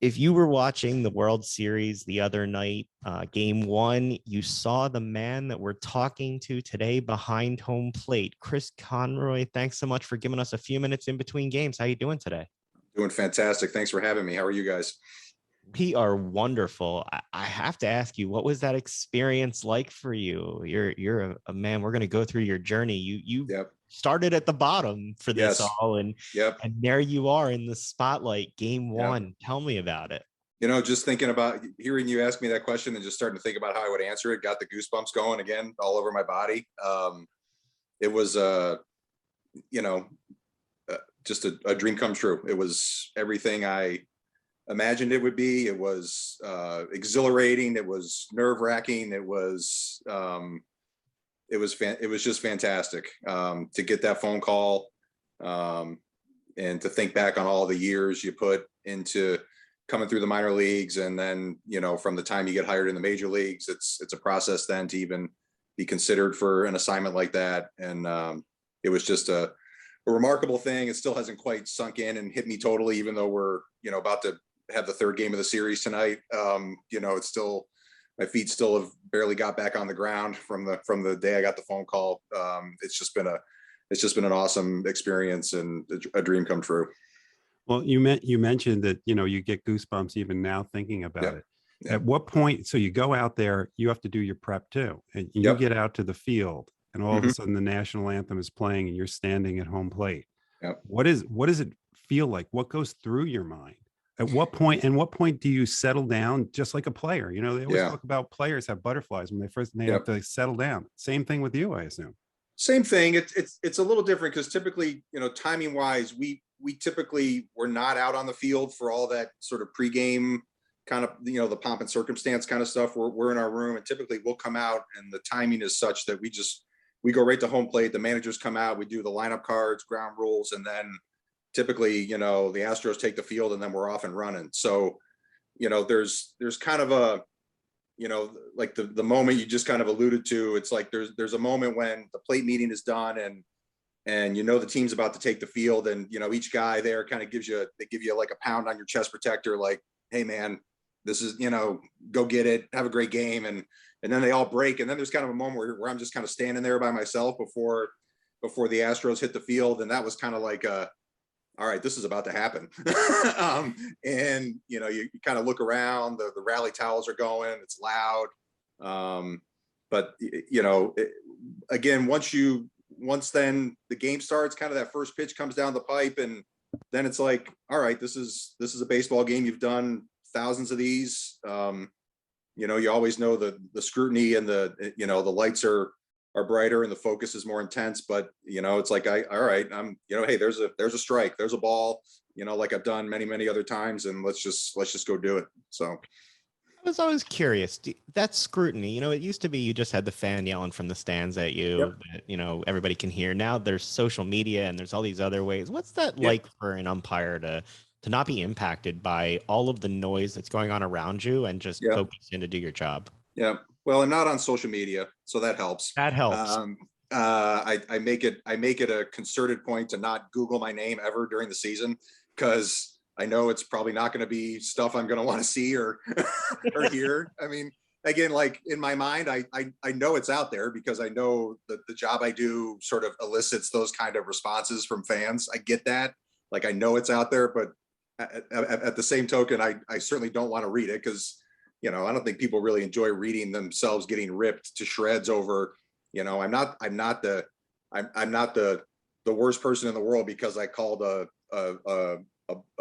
If you were watching the World Series the other night, game one, you saw the man that we're talking to today behind home plate, Chris Conroy. Thanks so much for giving us a few minutes in between games. How you doing today? Doing fantastic. Thanks for having me. How are you guys? We are wonderful. I have to ask you, what was that experience like for you? You're a man. We're going to go through your journey. You Yep. started at the bottom for this Yes. all, and Yep. there you are in the spotlight, game Yep. one. Tell me about it. Just thinking about hearing you ask me that question and just starting to think about how I would answer it, got the goosebumps going again all over my body. It was, you know, just a dream come true. It was everything I imagined it would be. It was exhilarating. It was nerve wracking. It was just fantastic to get that phone call, and to think back on all the years you put into coming through the minor leagues, and then from the time you get hired in the major leagues, it's a process then to even be considered for an assignment like that. And it was just a remarkable thing. It still hasn't quite sunk in and hit me totally, even though we're about to have the third game of the series tonight. It's still, my feet still have barely got back on the ground from the day I got the phone call. It's just been an awesome experience and a dream come true. Well, you mentioned that, you get goosebumps even now thinking about it. Yep. At what point, so you go out there, you have to do your prep too, and you Yep. get out to the field and all of Mhm. a sudden the national anthem is playing and you're standing at home plate. Yep. What does it feel like? What goes through your mind? At what point do you settle down just like a player? They always Yeah. talk about players have butterflies when they Yep. have to settle down. Same thing with you, I assume. Same thing. It's a little different because typically, timing wise, we typically were not out on the field for all that sort of pregame kind of, the pomp and circumstance kind of stuff. We're in our room, and typically we'll come out, and the timing is such that we go right to home plate. The managers come out, we do the lineup cards, ground rules, and then typically, the Astros take the field, and then we're off and running. So, there's kind of a, like the moment you just kind of alluded to, it's like there's a moment when the plate meeting is done, and the team's about to take the field, and each guy there kind of give you like a pound on your chest protector, like, hey man, this is, go get it, have a great game. And then they all break, and then there's kind of a moment where I'm just kind of standing there by myself before the Astros hit the field, and that was kind of like all right, this is about to happen. And you kind of look around, the rally towels are going, it's loud. But again, once then the game starts, kind of that first pitch comes down the pipe, and then it's like, all right, this is a baseball game. You've done thousands of these. You always know the scrutiny and the lights are brighter and the focus is more intense, but it's like, all right, I'm, hey, there's a strike, there's a ball, like I've done many other times, and let's just go do it. So I was always curious, that scrutiny, it used to be you just had the fan yelling from the stands at you, Yep. that, everybody can hear. Now there's social media and there's all these other ways. What's that Yep. like for an umpire to not be impacted by all of the noise that's going on around you and just Yep. focus in to do your job? Yeah, well, I'm not on social media, so that helps. That helps. I make it a concerted point to not Google my name ever during the season, because I know it's probably not going to be stuff I'm going to want to see or hear. I mean, again, like in my mind, I know it's out there because I know that the job I do sort of elicits those kind of responses from fans. I get that. Like, I know it's out there, but at the same token, I certainly don't want to read it, because I don't think people really enjoy reading themselves getting ripped to shreds over, I'm not the worst person in the world because I called a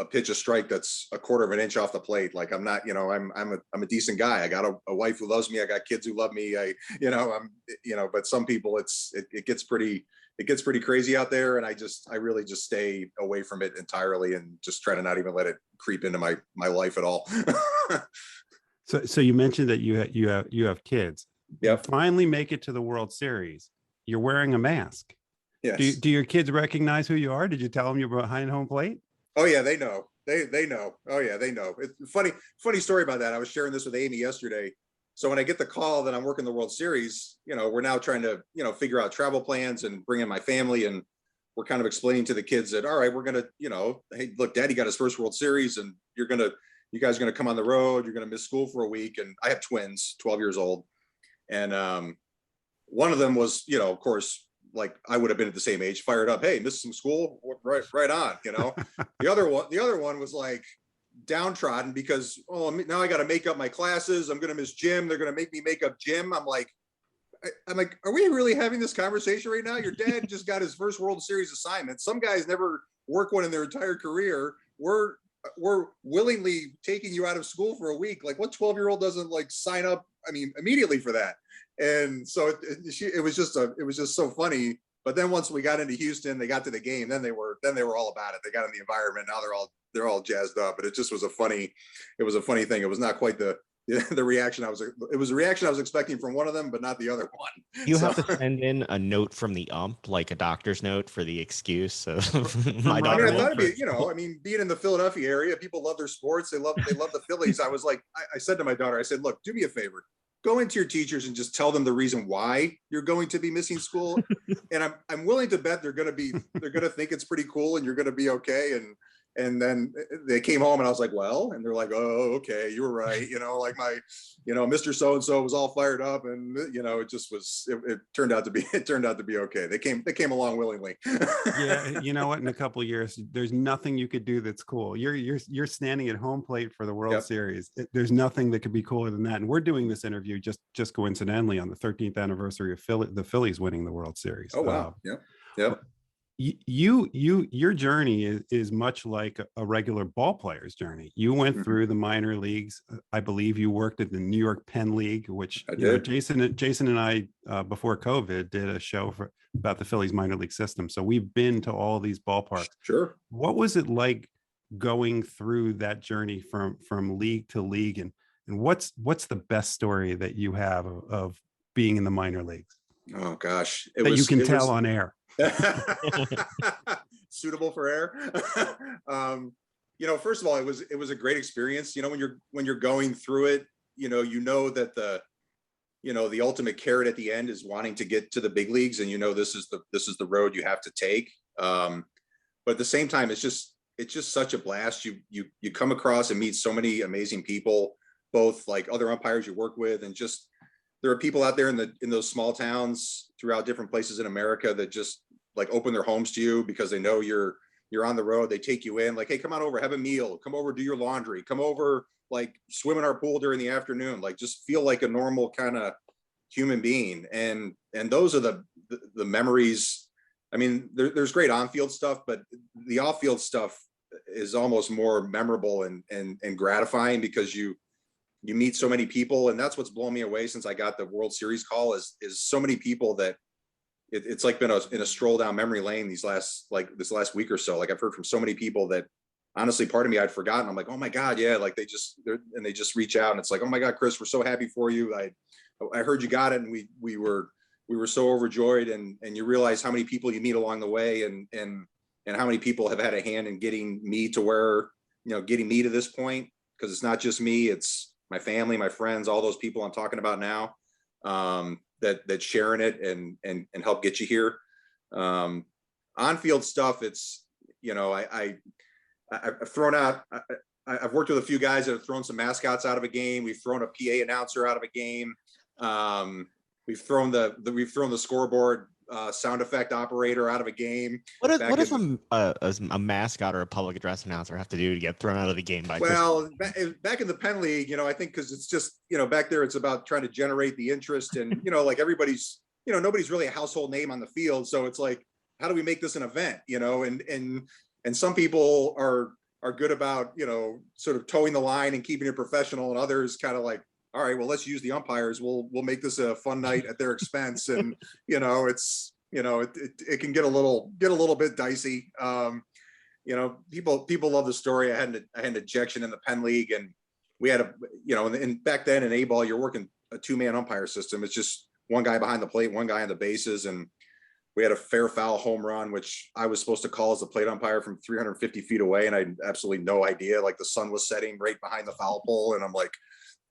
pitch a strike that's a quarter of an inch off the plate. Like, I'm not, I'm a decent guy. I got a wife who loves me. I got kids who love me. But some people it gets pretty crazy out there. And I really just stay away from it entirely and just try to not even let it creep into my life at all. So you mentioned that you have kids. Yep. You finally make it to the World Series. You're wearing a mask. Yes. Do your kids recognize who you are? Did you tell them you're behind home plate? Oh yeah, they know. They know. Oh yeah, they know. It's funny story about that. I was sharing this with Amy yesterday. So when I get the call that I'm working the World Series, we're now trying to, figure out travel plans and bring in my family, and we're kind of explaining to the kids that, all right, we're gonna, hey, look, Daddy got his first World Series, and you're gonna you guys are going to come on the road. You're going to miss school for a week. And I have twins, 12 years old. And one of them was, of course, like I would have been at the same age, fired up. Hey, missed some school, right on. The other one was like downtrodden because, now I got to make up my classes. I'm going to miss gym. They're going to make me make up gym. I'm like, are we really having this conversation right now? Your dad just got his first World Series assignment. Some guys never work one in their entire career. We're willingly taking you out of school for a week. Like, what 12-year-old doesn't like sign up? I mean, immediately for that. And so it was just so funny. But then once we got into Houston, they got to the game. Then they were all about it. They got in the environment. Now they're all jazzed up. But it just was a funny thing. It was not quite the reaction it was a reaction I was expecting from one of them, but not the other one. You have to send in a note from the ump, like a doctor's note for the excuse of my daughter. I thought it'd be, being in the Philadelphia area, people love their sports. They love the Phillies. I was like, I said to my daughter, I said, look, do me a favor. Go into your teachers and just tell them the reason why you're going to be missing school. And I'm willing to bet they're going to think it's pretty cool and you're going to be okay. And then they came home and I was like, well, and they're like, oh, okay, you were right. Like my, Mr. So-and-so was all fired up and, it just was, it turned out to be okay. They came along willingly. Yeah. You know what? In a couple of years, there's nothing you could do that's cool. You're standing at home plate for the World Series. There's nothing that could be cooler than that. And we're doing this interview just coincidentally on the 13th anniversary of the Phillies winning the World Series. Oh, wow. Yep. Your journey is much like a regular ball player's journey. You went through the minor leagues. I believe you worked at the New York Penn League, which Jason and I before COVID did a show about the Phillies minor league system. So we've been to all these ballparks. Sure. What was it like going through that journey from league to league, and what's the best story that you have of being in the minor leagues? Oh gosh, you can tell on air. Suitable for air. First of all, it was a great experience. When you're going through it, that the ultimate carrot at the end is wanting to get to the big leagues, and this is the road you have to take. But at the same time, it's just such a blast. You come across and meet so many amazing people, both like other umpires you work with, and just there are people out there in those small towns throughout different places in America that just like open their homes to you because they know you're on the road. They take you in, like, hey, come on over, have a meal, come over, do your laundry, come over, like swim in our pool during the afternoon, like just feel like a normal kind of human being. And those are the memories. I mean, there's great on-field stuff, but the off-field stuff is almost more memorable and gratifying because you meet so many people. And that's what's blown me away since I got the World Series call is so many people that it's like been in a stroll down memory lane this last week or so. Like I've heard from so many people that honestly, part of me I'd forgotten. I'm like, oh my God, yeah. Like they just reach out and it's like, oh my God, Chris, we're so happy for you. I heard you got it, and we were so overjoyed. And you realize how many people you meet along the way, and how many people have had a hand in getting me to where, getting me to this point. Because it's not just me, it's my family, my friends, all those people I'm talking about now. That sharing it and help get you here. On-field stuff, it's, I've thrown out, I've worked with a few guys that have thrown some mascots out of a game. We've thrown a PA announcer out of a game. We've thrown the scoreboard sound effect operator out of a game. What does a mascot or a public address announcer have to do to get thrown out of the game by? Well, back in the Penn League, I think because it's just, back there, it's about trying to generate the interest and, like everybody's, nobody's really a household name on the field. So it's like, how do we make this an event? And some people are good about, sort of towing the line and keeping it professional, and others kind of like, all right, well, let's use the umpires. We'll make this a fun night at their expense. And, it's, it can get a little bit dicey. People love the story. I had an ejection in the Penn League, and we had and back then in A-ball, you're working a 2-man umpire system. It's just one guy behind the plate, one guy on the bases. And we had a fair foul home run, which I was supposed to call as a plate umpire from 350 feet away. And I had absolutely no idea. Like the sun was setting right behind the foul pole. And I'm like,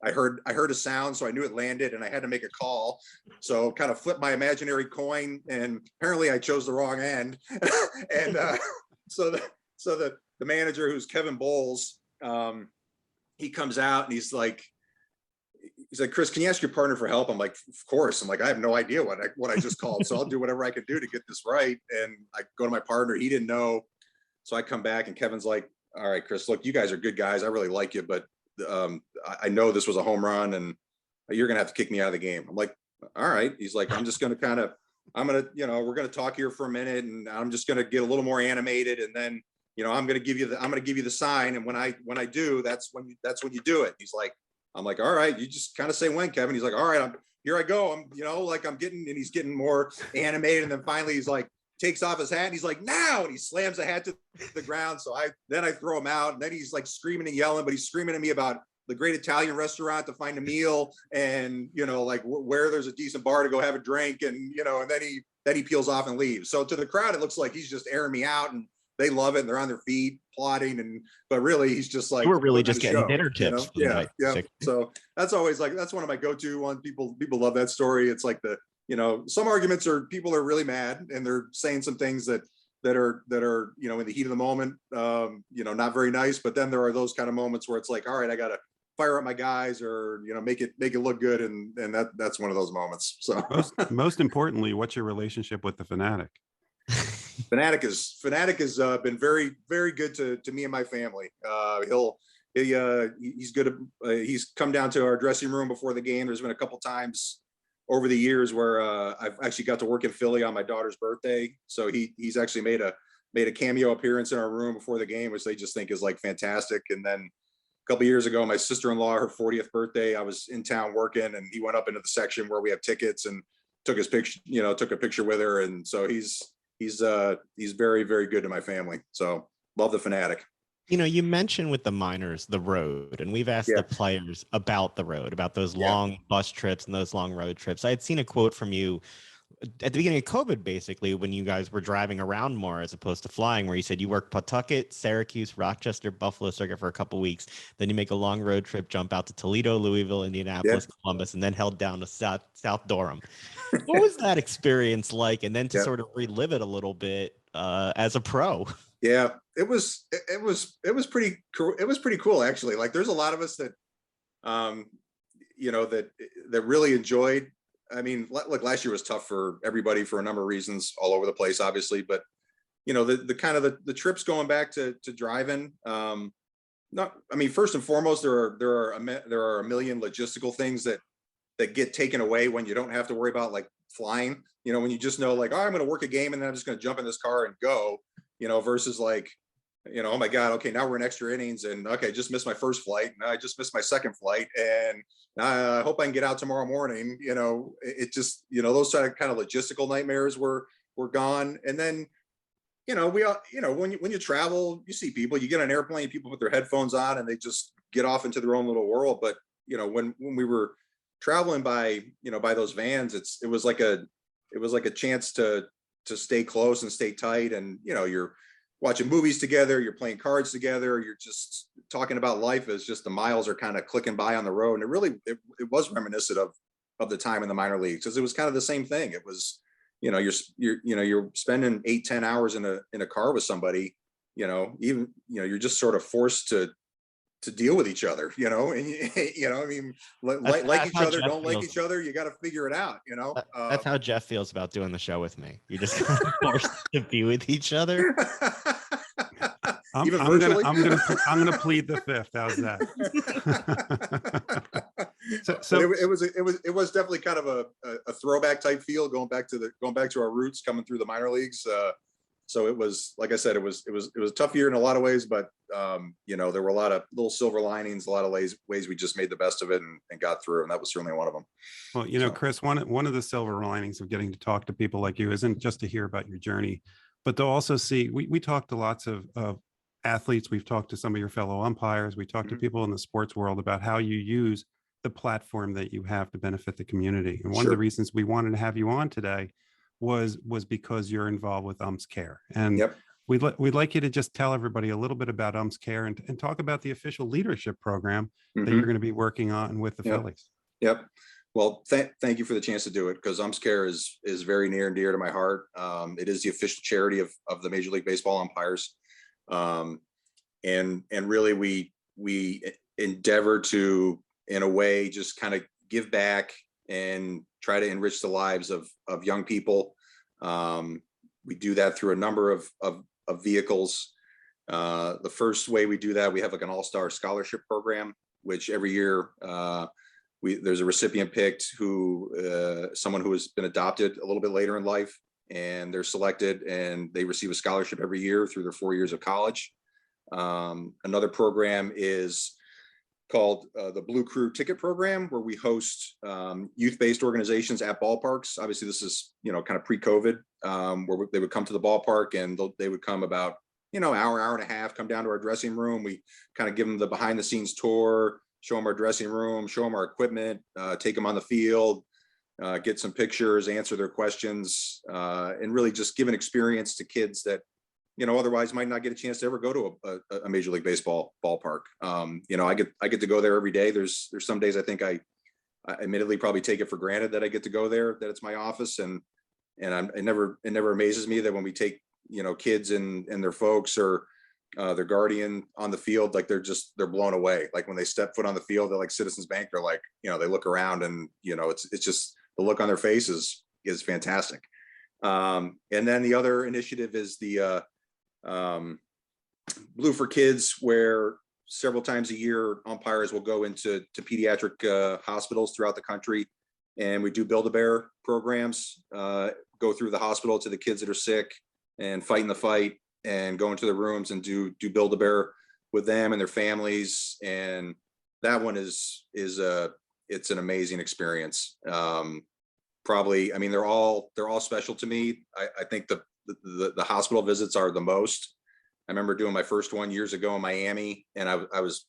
I heard a sound, so I knew it landed, and I had to make a call. So kind of flipped my imaginary coin, and apparently I chose the wrong end. And so the manager, who's Kevin Bowles, he comes out and he's like, Chris, can you ask your partner for help? I'm like, of course. I'm like, I have no idea what I just called. So I'll do whatever I could do to get this right. And I go to my partner. He didn't know. So I come back and Kevin's like, all right, Chris, look, you guys are good guys. I really like you, but I know this was a home run and you're going to have to kick me out of the game. I'm like, all right. He's like, I'm just going to we're going to talk here for a minute and I'm just going to get a little more animated. And then, I'm going to give you the sign. And when I do, that's when you do it. He's like, I'm like, all right, you just kind of say when, Kevin. He's like, all right, here I go. And he's getting more animated. And then finally he's like, takes off his hat and he's like, now, and he slams the hat to the ground. So I throw him out and then he's like screaming and yelling, but he's screaming at me about the great Italian restaurant to find a meal and, like where there's a decent bar to go have a drink. And, and then he peels off and leaves. So to the crowd, it looks like he's just airing me out and they love it. And they're on their feet plotting. But really he's just like, we're really just getting dinner tips. Yeah. So that's always like, that's one of my go-to ones. People love that story. It's like some arguments are people are really mad and they're saying some things that are in the heat of the moment, not very nice. But then there are those kind of moments where it's like, all right, I got to fire up my guys or, make it look good. And that's one of those moments. So most importantly, what's your relationship with the Fanatic? Fanatic has been very, very good to me and my family. He's good. He's come down to our dressing room before the game. There's been a couple times over the years where I've actually got to work in Philly on my daughter's birthday. So he's actually made a cameo appearance in our room before the game, which they just think is like fantastic. And then a couple of years ago, my sister-in-law, her 40th birthday, I was in town working and he went up into the section where we have tickets and took his picture, took a picture with her. And so he's very, very good to my family. So love the Fanatic. You mentioned with the minors, the road, and we've asked the players about the road, about those long bus trips and those long road trips. I had seen a quote from you at the beginning of COVID, basically, when you guys were driving around more as opposed to flying, where you said you worked Pawtucket, Syracuse, Rochester, Buffalo circuit for a couple of weeks. Then you make a long road trip, jump out to Toledo, Louisville, Indianapolis, Columbus, and then held down to South Durham. What was that experience like? And then to sort of relive it a little bit as a pro. Yeah, it was pretty cool. It was pretty cool, actually. Like there's a lot of us that, that really enjoyed. I mean, look, last year was tough for everybody for a number of reasons all over the place, obviously. But, the kind of the trips going back to driving, first and foremost, there are a million logistical things that get taken away when you don't have to worry about like flying, when you just know like, oh, I'm going to work a game and then I'm just going to jump in this car and go. Versus like, oh my God, okay, now we're in extra innings and okay, just missed my first flight. And I just missed my second flight. And I hope I can get out tomorrow morning. It just, those kind of logistical nightmares were gone. And then, we all, when you travel, you see people, you get on an airplane, people put their headphones on and they just get off into their own little world. But, when we were traveling by those vans, it was like a chance to stay close and stay tight. And, you're watching movies together, you're playing cards together, you're just talking about life as just the miles are kind of clicking by on the road. And it really, it was reminiscent of the time in the minor leagues because it was kind of the same thing. It was, you're spending 8-10 hours in a car with somebody, you're just sort of forced to deal with each other, and like each other, don't like each other. You got to figure it out, That's how Jeff feels about doing the show with me. You just forced to be with each other. I'm gonna plead the fifth. How's that? so it was definitely kind of a throwback type feel going back to our roots coming through the minor leagues. So it was, like I said, it was a tough year in a lot of ways, but there were a lot of little silver linings, a lot of ways we just made the best of it and got through. And that was certainly one of them. Well, Chris, one of the silver linings of getting to talk to people like you isn't just to hear about your journey, but to also see, we talked to lots of athletes. We've talked to some of your fellow umpires. We talked to people in the sports world about how you use the platform that you have to benefit the community. And one of the reasons we wanted to have you on today was because you're involved with UMPS CARE. And we'd like you to just tell everybody a little bit about UMPS CARE and talk about the official leadership program that you're going to be working on with the Phillies. Yep. Well, thank you for the chance to do it because UMPS CARE is very near and dear to my heart. It is the official charity of the Major League Baseball umpires. And really we endeavor to, in a way, just kind of give back and try to enrich the lives of young people. We do that through a number of vehicles. The first way we do that, we have like an all-star scholarship program, which every year there's a recipient picked who someone who has been adopted a little bit later in life, and they're selected and they receive a scholarship every year through their 4 years of college. Another program is called the Blue Crew Ticket Program, where we host youth-based organizations at ballparks. Obviously, this is, kind of pre-COVID, where they would come to the ballpark, and they would come about, hour and a half, come down to our dressing room. We kind of give them the behind-the-scenes tour, show them our dressing room, show them our equipment, take them on the field, get some pictures, answer their questions, and really just give an experience to kids that otherwise might not get a chance to ever go to a Major League Baseball ballpark. I get to go there every day. There's some days I think I admittedly probably take it for granted that I get to go there, that it's my office, and it never amazes me that when we take kids and their folks or their guardian on the field, like they're blown away. Like when they step foot on the field, they're like Citizens Bank. They're like, they look around and it's just the look on their face is fantastic. And then the other initiative is the Blue for Kids, where several times a year umpires will go into pediatric hospitals throughout the country, and we do Build-A-Bear programs, go through the hospital to the kids that are sick and fighting the fight, and go into the rooms and do Build-A-Bear with them and their families. And that one is it's an amazing experience. Probably, I mean, they're all special to me. I think the hospital visits are the most. I remember doing my first one years ago in Miami, and I was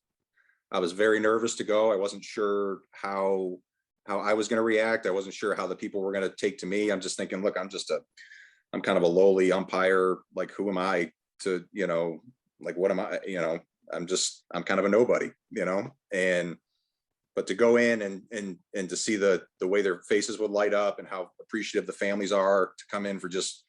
very nervous to go. I wasn't sure how I was going to react. I wasn't sure how the people were going to take to me. I'm just thinking, look, I'm kind of a lowly umpire. Like, who am I to, like, what am I, I'm kind of a nobody, but to go in and to see the way their faces would light up and how appreciative the families are to come in for just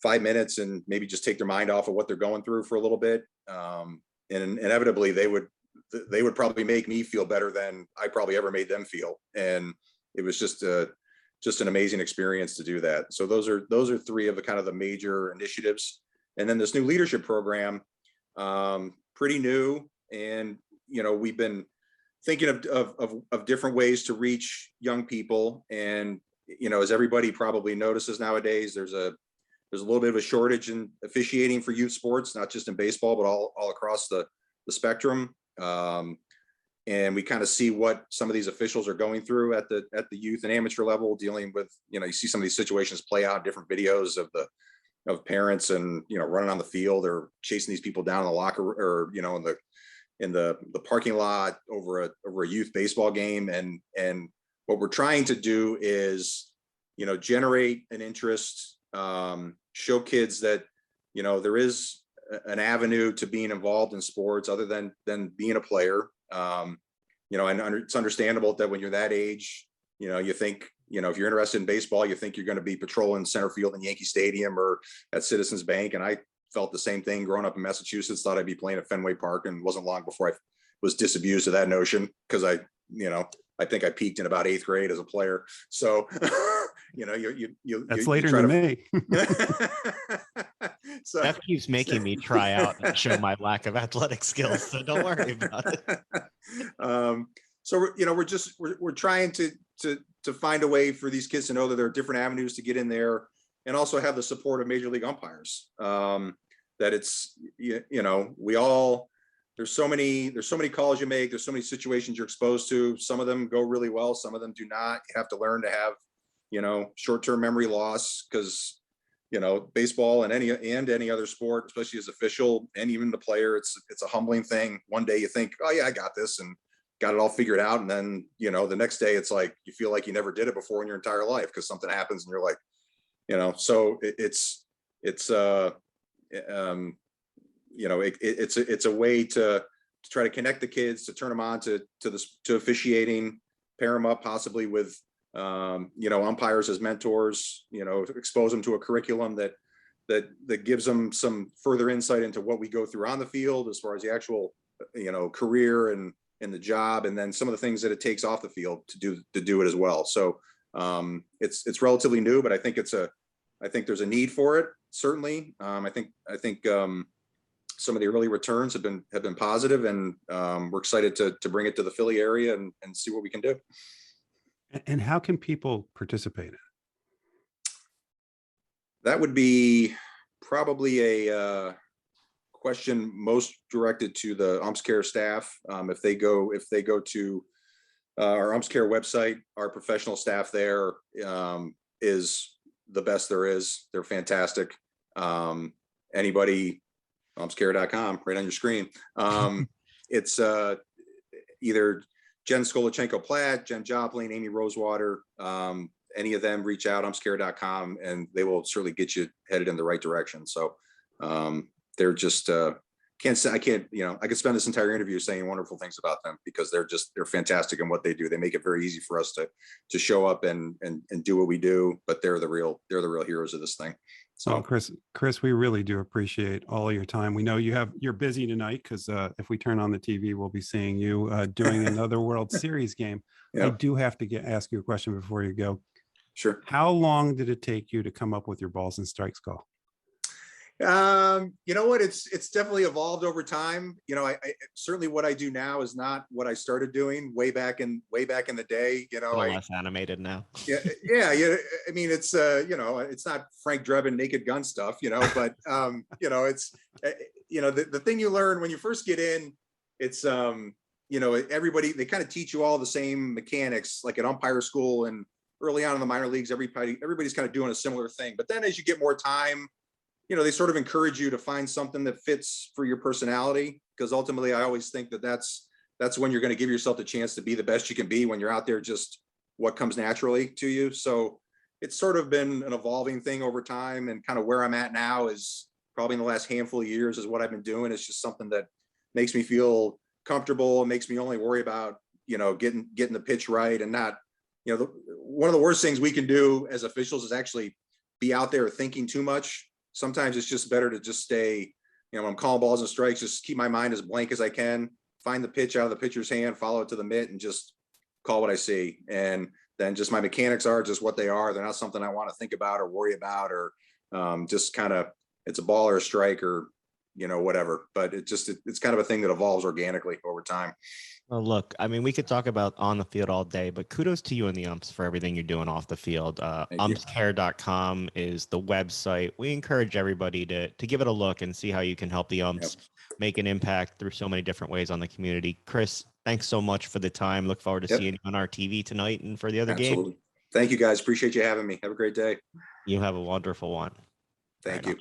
5 minutes and maybe just take their mind off of what they're going through for a little bit. And inevitably they would probably make me feel better than I probably ever made them feel. And it was just an amazing experience to do that. So those are three of the kind of the major initiatives. And then this new leadership program, pretty new. And, we've been thinking of different ways to reach young people. And, as everybody probably notices nowadays, there's a little bit of a shortage in officiating for youth sports, not just in baseball, but all across the spectrum. And we kind of see what some of these officials are going through at the youth and amateur level, dealing with, you see some of these situations play out in different videos of parents and, running on the field or chasing these people down in the locker or, in the parking lot over a youth baseball game. And what we're trying to do is, generate an interest, show kids that, there is an avenue to being involved in sports other than being a player. And it's understandable that when you're that age, you think, if you're interested in baseball, you think you're going to be patrolling center field in Yankee Stadium or at Citizens Bank. And I felt the same thing growing up in Massachusetts, thought I'd be playing at Fenway Park, and wasn't long before I was disabused of that notion, because I think I peaked in about 8th grade as a player. So, that's later than me. So that keeps making me try out and show my lack of athletic skills. So don't worry about it. So we're trying to find a way for these kids to know that there are different avenues to get in there, and also have the support of Major League umpires. That it's, we all, there's so many calls you make, there's so many situations you're exposed to. Some of them go really well, some of them do not. You have to learn to have, short-term memory loss, because, baseball and any other sport, especially as official and even the player, it's a humbling thing. One day you think, oh yeah, I got this and got it all figured out. And then, the next day it's like, you feel like you never did it before in your entire life, because something happens and you're like, so it's a way to try to connect the kids, to turn them on to officiating, pair them up possibly with, umpires as mentors, expose them to a curriculum that gives them some further insight into what we go through on the field as far as the actual, career and in the job, and then some of the things that it takes off the field to do it as well. So it's relatively new, but I think there's a need for it. Certainly. I think some of the early returns have been positive, and we're excited to bring it to the Philly area and see what we can do. And how can people participate in it? That would be probably a question most directed to the UMPS CARE staff. If they go to our UMPS CARE website, our professional staff there is the best there is. They're fantastic. Anybody, umpscare.com, right on your screen. It's either Jen Skolachenko-Platt, Jen Joplin, Amy Rosewater. Any of them, reach out, umpscare.com, and they will certainly get you headed in the right direction. So they're just I could spend this entire interview saying wonderful things about them, because they're fantastic in what they do. They make it very easy for us to show up and do what we do, but they're the real heroes of this thing. So Chris, we really do appreciate all of your time. We know you're busy tonight, because if we turn on the TV, we'll be seeing you doing another World Series game. Yep. I do have to ask you a question before you go. Sure. How long did it take you to come up with your balls and strikes call? You know what? It's definitely evolved over time. I certainly, what I do now is not what I started doing way back in the day. Less animated now. Yeah. I mean, it's it's not Frank Drebin Naked Gun stuff, but it's the thing you learn when you first get in. It's everybody, they kind of teach you all the same mechanics, like at umpire school, and early on in the minor leagues, everybody's kind of doing a similar thing. But then as you get more time, they sort of encourage you to find something that fits for your personality, because ultimately I always think that's when you're going to give yourself the chance to be the best you can be, when you're out there, just what comes naturally to you. So it's sort of been an evolving thing over time, and kind of where I'm at now is probably in the last handful of years is what I've been doing. It's just something that makes me feel comfortable and makes me only worry about, getting the pitch right, and not, one of the worst things we can do as officials is actually be out there thinking too much. Sometimes it's just better to just stay, when I'm calling balls and strikes, just keep my mind as blank as I can, find the pitch out of the pitcher's hand, follow it to the mitt, and just call what I see. And then just my mechanics are just what they are. They're not something I want to think about or worry about, or just kind of, it's a ball or a strike, or, whatever. But it's kind of a thing that evolves organically over time. Well, look, I mean, we could talk about on the field all day, but kudos to you and the umps for everything you're doing off the field. Umpscare.com is the website. We encourage everybody to give it a look and see how you can help the umps make an impact through so many different ways on the community. Chris, thanks so much for the time. Look forward to seeing you on our TV tonight and for the other game. Thank you, guys. Appreciate you having me. Have a great day. You have a wonderful one. Thank you.